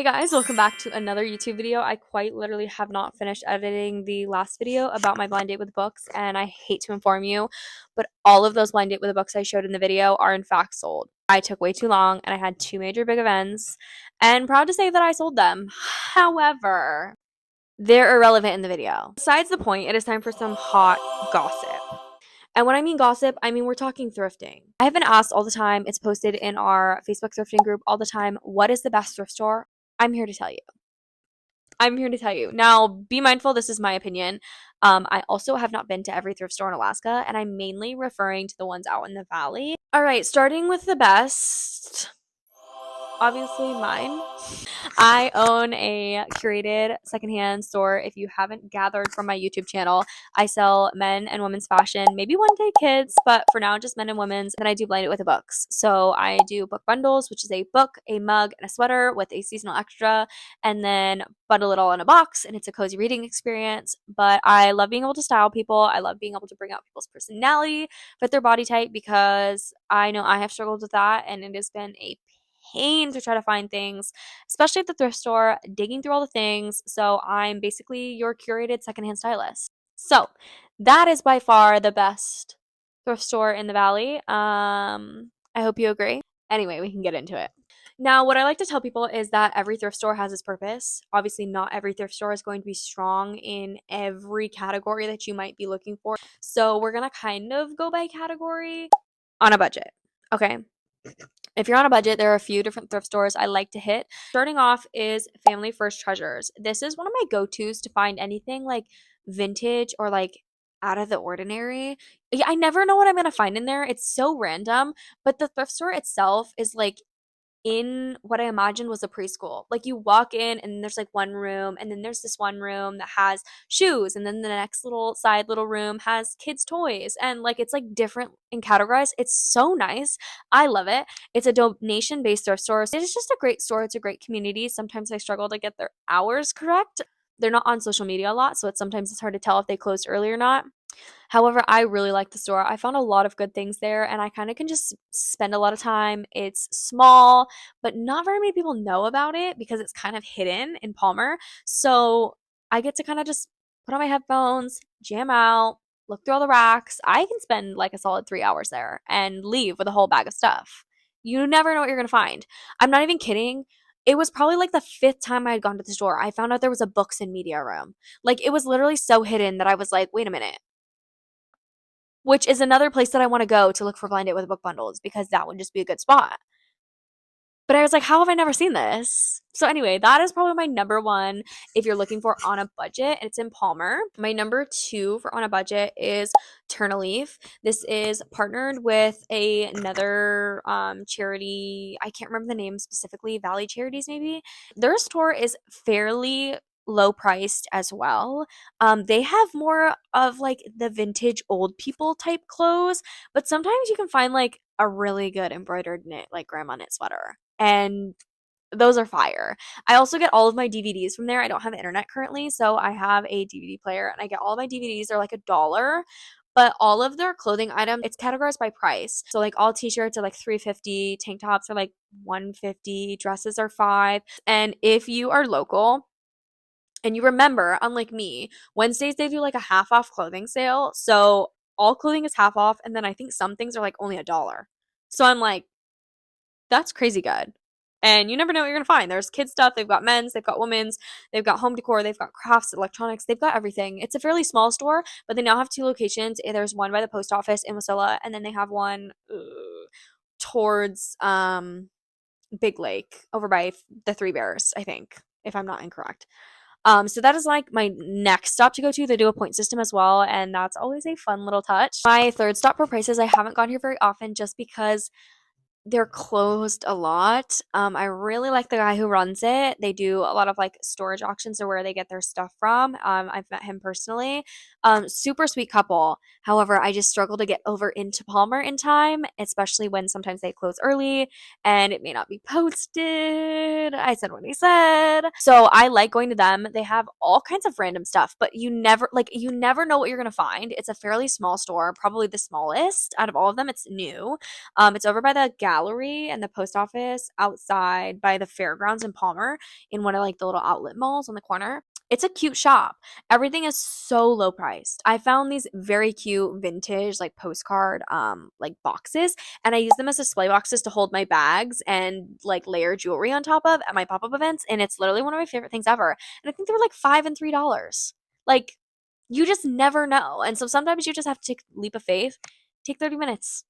Guys, welcome back to another YouTube video. I quite literally have not finished editing the last video about my blind date with books, and I hate to inform you, but all of those blind date with the books I showed in the video are in fact sold. I took way too long and I had two major big events, and proud to say that I sold them. However, they're irrelevant in the video. Besides the point, it is time for some hot gossip. And when I mean gossip, I mean we're talking thrifting. I have been asked all the time, it's posted in our Facebook thrifting group all the time, what is the best thrift store? I'm here to tell you. I'm here to tell you. Now, be mindful, this is my opinion. I also have not been to every thrift store in Alaska, and I'm mainly referring to the ones out in the valley. All right, starting with the best, obviously mine. I own a curated secondhand store. If you haven't gathered from my YouTube channel, I sell men and women's fashion, maybe one day kids, but for now just men and women's. And then I do blind it with the books. So I do book bundles, which is a book, a mug, and a sweater with a seasonal extra, and then bundle it all in a box, and it's a cozy reading experience. But I love being able to style people. I love being able to bring out people's personality, fit their body type, because I know I have struggled with that, and it has been a pain to try to find things, especially at the thrift store, digging through all the things. So I'm basically your curated secondhand stylist. So that is by far the best thrift store in the valley. I hope you agree. Anyway, we can get into it. Now, what I like to tell people is that every thrift store has its purpose. Obviously, not every thrift store is going to be strong in every category that you might be looking for. So we're going to kind of go by category on a budget. Okay. If you're on a budget, there are a few different thrift stores I like to hit. Starting off is Family First Treasures. This is one of my go-tos to find anything like vintage or like out of the ordinary. Yeah, I never know what I'm going to find in there. It's so random, but the thrift store itself is like in what I imagined was a preschool. Like you walk in and there's like one room, and then there's this one room that has shoes, and then the next little room has kids' toys, and like it's like different and categorized. It's so nice. I love it. It's a donation based thrift store. It is just a great store. It's a great community. Sometimes I struggle to get their hours correct. They're not on social media a lot, so sometimes it's hard to tell if they closed early or not. However, I really like the store. I found a lot of good things there, and I kind of can just spend a lot of time. It's small, but not very many people know about it because it's kind of hidden in Palmer. So I get to kind of just put on my headphones, jam out, look through all the racks. I can spend like a solid 3 hours there and leave with a whole bag of stuff. You never know what you're going to find. I'm not even kidding. It was probably like the fifth time I had gone to the store. I found out there was a books and media room. Like it was literally so hidden that I was like, wait a minute, which is another place that I want to go to look for blind date with book bundles, because that would just be a good spot. But I was like, how have I never seen this? So anyway, that is probably my number one if you're looking for on a budget. It's in Palmer. My number two for on a budget is Turn a Leaf. This is partnered with another charity. I can't remember the name specifically. Valley Charities, maybe. Their store is fairly low priced as well. They have more of like the vintage old people type clothes, but sometimes you can find like a really good embroidered knit, like grandma knit sweater, and those are fire. I also get all of my DVDs from there. I don't have internet currently, so I have a DVD player, and I get all of my DVDs. They're like $1, but all of their clothing items, it's categorized by price. So like all t-shirts are like $3.50, tank tops are like $1.50, dresses are $5. And if you are local and you remember, unlike me, Wednesdays they do like a half off clothing sale. So all clothing is half off, and then I think some things are like only $1. So I'm like, that's crazy good. And you never know what you're gonna find. There's kids stuff, they've got men's, they've got women's, they've got home decor, they've got crafts, electronics, they've got everything. It's a fairly small store, but they now have two locations. There's one by the post office in Wasilla, and then they have one towards Big Lake over by the Three Bears, I think, if I'm not incorrect. So that is like my next stop to go to. They do a point system as well, and that's always a fun little touch. My third stop for prices, I haven't gone here very often just because they're closed a lot. I really like the guy who runs it. They do a lot of like storage auctions or where they get their stuff from. I've met him personally. Super sweet couple. However, I just struggle to get over into Palmer in time, especially when sometimes they close early and it may not be posted. I said what he said. So I like going to them. They have all kinds of random stuff, but you never know what you're gonna find. It's a fairly small store, probably the smallest out of all of them. It's new. It's over by the gas gallery and the post office outside by the fairgrounds in Palmer in one of like the little outlet malls on the corner. It's a cute shop. Everything is so low priced. I found these very cute vintage like postcard like boxes, and I use them as display boxes to hold my bags and like layer jewelry on top of at my pop-up events, and it's literally one of my favorite things ever. And I think they were like $5 and $3. Like, you just never know. And so sometimes you just have to take a leap of faith. Take 30 minutes.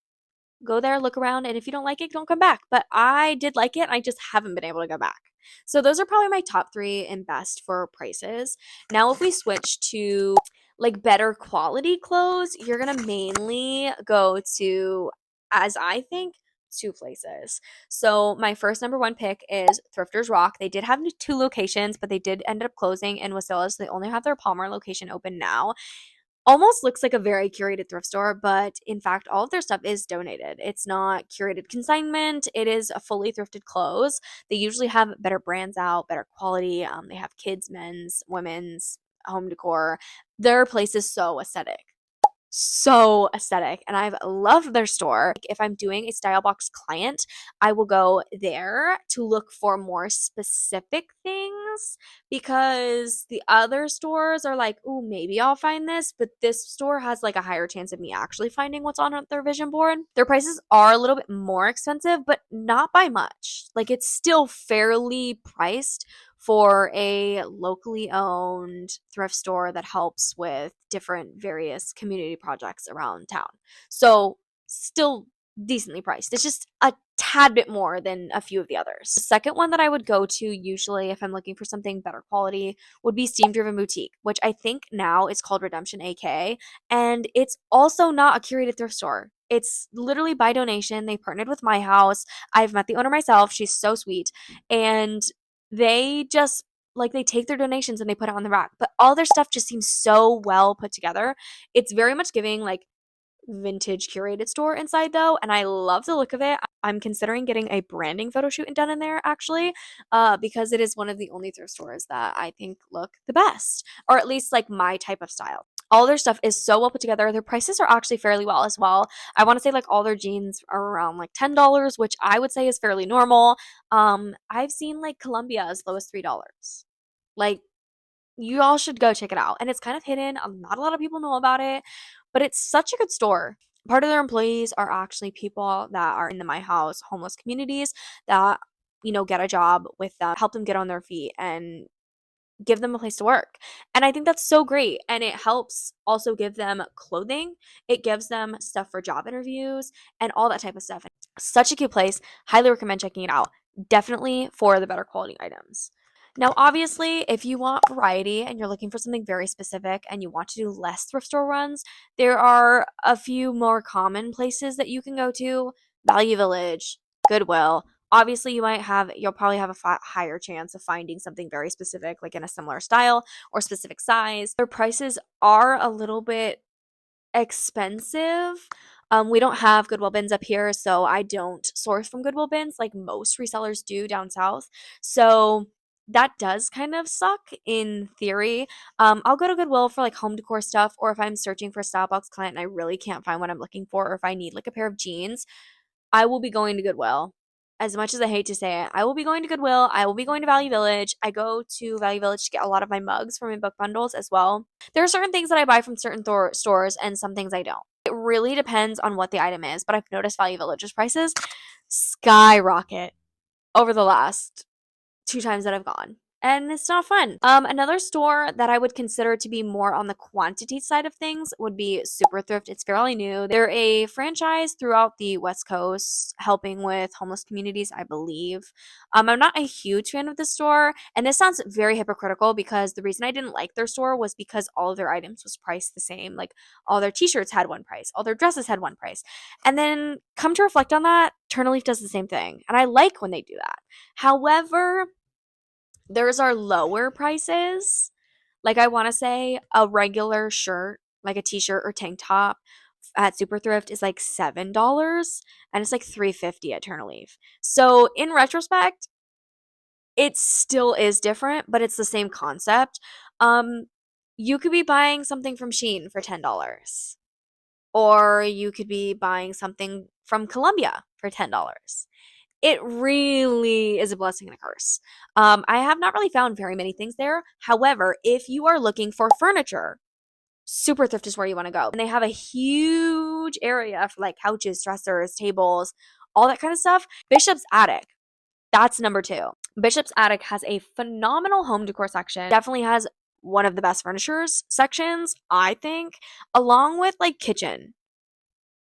Go there, look around, and if you don't like it, don't come back. But I did like it. I just haven't been able to go back. So those are probably my top 3 and best for prices. Now, if we switch to like better quality clothes, you're going to mainly go to, as I think, 2 places. So my first number 1 pick is Thrifters Rock. They did have 2 locations, but they did end up closing in Wasilla, so they only have their Palmer location open now. Almost looks like a very curated thrift store, but in fact, all of their stuff is donated. It's not curated consignment. It is a fully thrifted clothes. They usually have better brands out, better quality. They have kids, men's, women's, home decor. Their place is so aesthetic, and I've loved their store. If I'm doing a style box client, I will go there to look for more specific things, because the other stores are like, "Ooh, maybe I'll find this," but this store has like a higher chance of me actually finding what's on their vision board. Their prices are a little bit more expensive, but not by much. Like, it's still fairly priced for a locally owned thrift store that helps with different various community projects around town. So, still decently priced. It's just a tad bit more than a few of the others. The second one that I would go to usually if I'm looking for something better quality would be Steam Driven Boutique, which I think now is called Redemption AK, and it's also not a curated thrift store. It's literally by donation. They partnered with My House. I've met the owner myself. She's so sweet. And they just like they take their donations and they put it on the rack. But all their stuff just seems so well put together. It's very much giving like vintage curated store inside though, and I love the look of it. I'm considering getting a branding photo shoot done in there actually, because it is one of the only thrift stores that I think look the best, or at least like my type of style. All their stuff is so well put together. Their prices are actually fairly well as well. I want to say like all their jeans are around like $10, which I would say is fairly normal. I've seen like Columbia as low as $3. Like, you all should go check it out. And it's kind of hidden. Not a lot of people know about it, but it's such a good store. Part of their employees are actually people that are in the My House homeless communities that, get a job with them, help them get on their feet, and give them a place to work. And I think that's so great. And it helps also give them clothing. It gives them stuff for job interviews and all that type of stuff. Such a cute place. Highly recommend checking it out. Definitely for the better quality items. Now, obviously, if you want variety and you're looking for something very specific and you want to do less thrift store runs, there are a few more common places that you can go to. Value Village, Goodwill. Obviously, you'll probably have a higher chance of finding something very specific, like in a similar style or specific size. Their prices are a little bit expensive. We don't have Goodwill bins up here, so I don't source from Goodwill bins like most resellers do down south. So that does kind of suck in theory. I'll go to Goodwill for like home decor stuff, or if I'm searching for a style box client and I really can't find what I'm looking for, or if I need like a pair of jeans, I will be going to Goodwill. As much as I hate to say it, I will be going to Goodwill. I will be going to Value Village. I go to Value Village to get a lot of my mugs for my book bundles as well. There are certain things that I buy from certain stores and some things I don't. It really depends on what the item is, but I've noticed Value Village's prices skyrocket over the last 2 times that I've gone. And it's not fun. Another store that I would consider to be more on the quantity side of things would be Super Thrift. It's fairly new. They're a franchise throughout the West Coast, helping with homeless communities, I believe. I'm not a huge fan of this store, and this sounds very hypocritical because the reason I didn't like their store was because all of their items was priced the same. Like, all their t-shirts had one price, all their dresses had one price. And then come to reflect on that, Turn does the same thing, and I like when they do that. However, theirs are lower prices. Like, I want to say a regular shirt, like a t-shirt or tank top at Super Thrift is like $7, and it's like $3.50 at Turn. So in retrospect, it still is different, but it's the same concept. You could be buying something from Shein for $10. Or you could be buying something from Colombia for $10. It really is a blessing and a curse. I have not really found very many things there. However, if you are looking for furniture, Super Thrift is where you want to go. And they have a huge area for like couches, dressers, tables, all that kind of stuff. Bishop's Attic. That's number two. Bishop's Attic has a phenomenal home decor section. Definitely has one of the best furnitures sections, I think, along with like kitchen.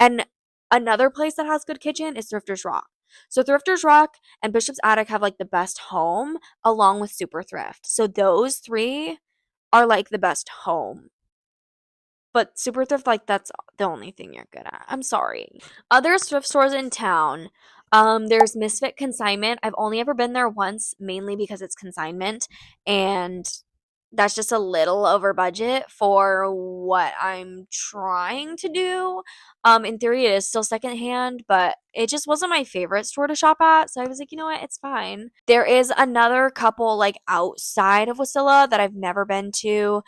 And another place that has good kitchen is Thrifters Rock. So Thrifters Rock and Bishop's Attic have like the best home along with Super Thrift. So those three are like the best home. But Super Thrift, like, that's the only thing you're good at. I'm sorry. Other thrift stores in town. There's Misfit Consignment. I've only ever been there once, mainly because it's consignment, and that's just a little over budget for what I'm trying to do. In theory, it is still secondhand, but it just wasn't my favorite store to shop at. So I was like, you know what, it's fine. There is another couple like outside of Wasilla that I've never been to.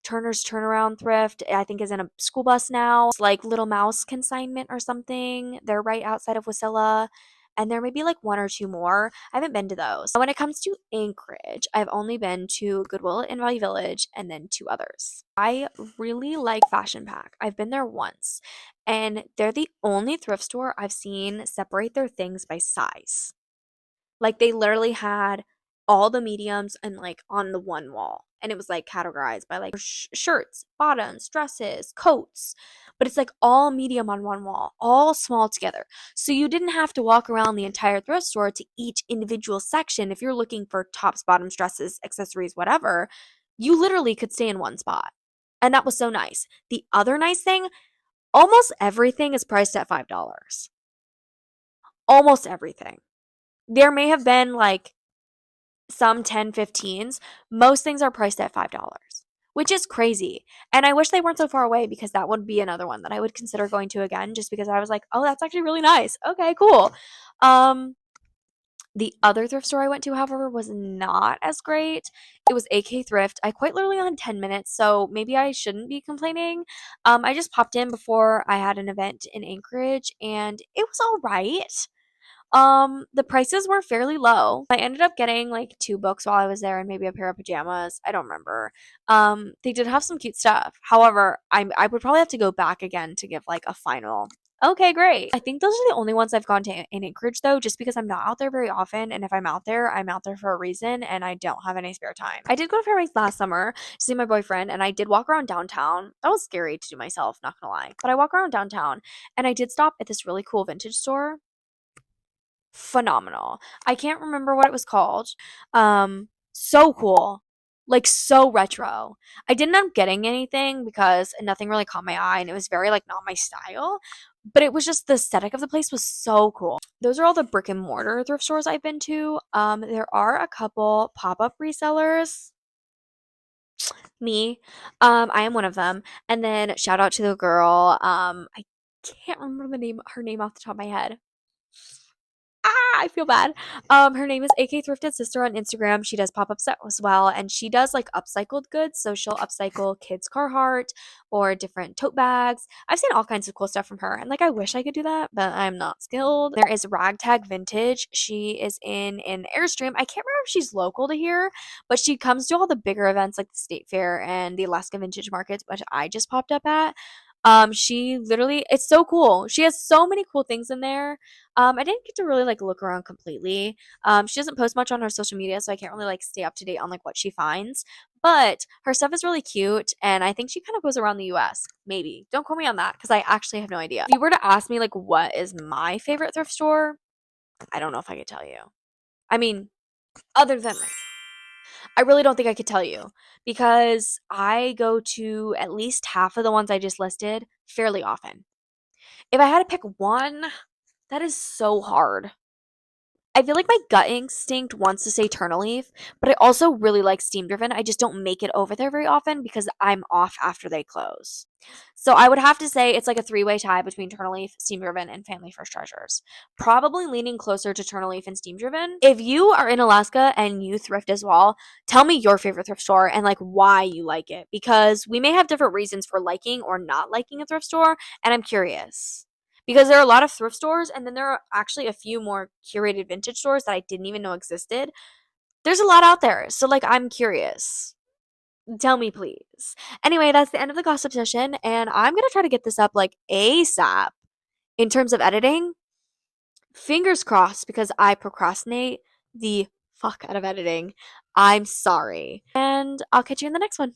Turner's Turnaround Thrift, I think, is in a school bus now. It's like Little Mouse Consignment or something. They're right outside of Wasilla. And there may be like one or two more. I haven't been to those. When it comes to Anchorage, I've only been to Goodwill in Value Village and then two others. I really like Fashion Pack. I've been there once. And they're the only thrift store I've seen separate their things by size. Like they literally had all the mediums and like on the one wall. And it was like categorized by like shirts, bottoms, dresses, coats. But it's like all medium on one wall, all small together. So you didn't have to walk around the entire thrift store to each individual section. If you're looking for tops, bottoms, dresses, accessories, whatever, you literally could stay in one spot. And that was so nice. The other nice thing, almost everything is priced at $5. Almost everything. There may have been like some 10, 15s. Most things are priced at $5, which is crazy. And I wish they weren't so far away because that would be another one that I would consider going to again just because I was like, oh, that's actually really nice. Okay, cool. The other thrift store I went to, however, was not as great. It was AK Thrift. I quite literally on 10 minutes, so maybe I shouldn't be complaining. I just popped in before I had an event in Anchorage and it was all right. The prices were fairly low. I ended up getting like two books while I was there and maybe a pair of pajamas. I don't remember. They did have some cute stuff. However, I would probably have to go back again to give like a final. Okay, great. I think those are the only ones I've gone to in Anchorage though, just because I'm not out there very often. And if I'm out there for a reason and I don't have any spare time. I did go to Fairbanks last summer to see my boyfriend and I did walk around downtown. That was scary to do myself, not gonna lie. But I walk around downtown and I did stop at this really cool vintage store. Phenomenal. I can't remember what it was called. So cool. Like so retro. I didn't end up getting anything because nothing really caught my eye and it was very like not my style. But it was just the aesthetic of the place was so cool. Those are all the brick and mortar thrift stores I've been to. There are a couple pop-up resellers. Me. I am one of them. And then shout out to the girl. I can't remember her name off the top of my head. I feel bad. Her name is AK Thrifted Sister on Instagram. She does pop-ups as well, and she does like upcycled goods. So she'll upcycle kids' Carhartt or different tote bags. I've seen all kinds of cool stuff from her, and like I wish I could do that, but I'm not skilled. There is Ragtag Vintage. She is in an Airstream. I can't remember if she's local to here, but she comes to all the bigger events like the State Fair and the Alaska Vintage Markets, which I just popped up at. She literally, it's so cool. She has so many cool things in there. I didn't get to really like look around completely. She doesn't post much on her social media, so I can't really like stay up to date on like what she finds. But her stuff is really cute, and I think she kind of goes around the US. Maybe. Don't quote me on that because I actually have no idea. If you were to ask me like what is my favorite thrift store, I don't know if I could tell you. I mean, other than I really don't think I could tell you because I go to at least half of the ones I just listed fairly often. If I had to pick one, that is so hard. I feel like my gut instinct wants to say Turtle but I also really like Steam Driven. I just don't make it over there very often because I'm off after they close. So I would have to say it's like a three-way tie between Turtle Steam Driven, and Family First Treasures. Probably leaning closer to Turtle and Steam Driven. If you are in Alaska and you thrift as well, tell me your favorite thrift store and like why you like it because we may have different reasons for liking or not liking a thrift store, and I'm curious. Because there are a lot of thrift stores, and then there are actually a few more curated vintage stores that I didn't even know existed. There's a lot out there. So, like, I'm curious. Tell me, please. Anyway, that's the end of the gossip session, and I'm going to try to get this up like ASAP in terms of editing. Fingers crossed because I procrastinate the fuck out of editing. I'm sorry. And I'll catch you in the next one.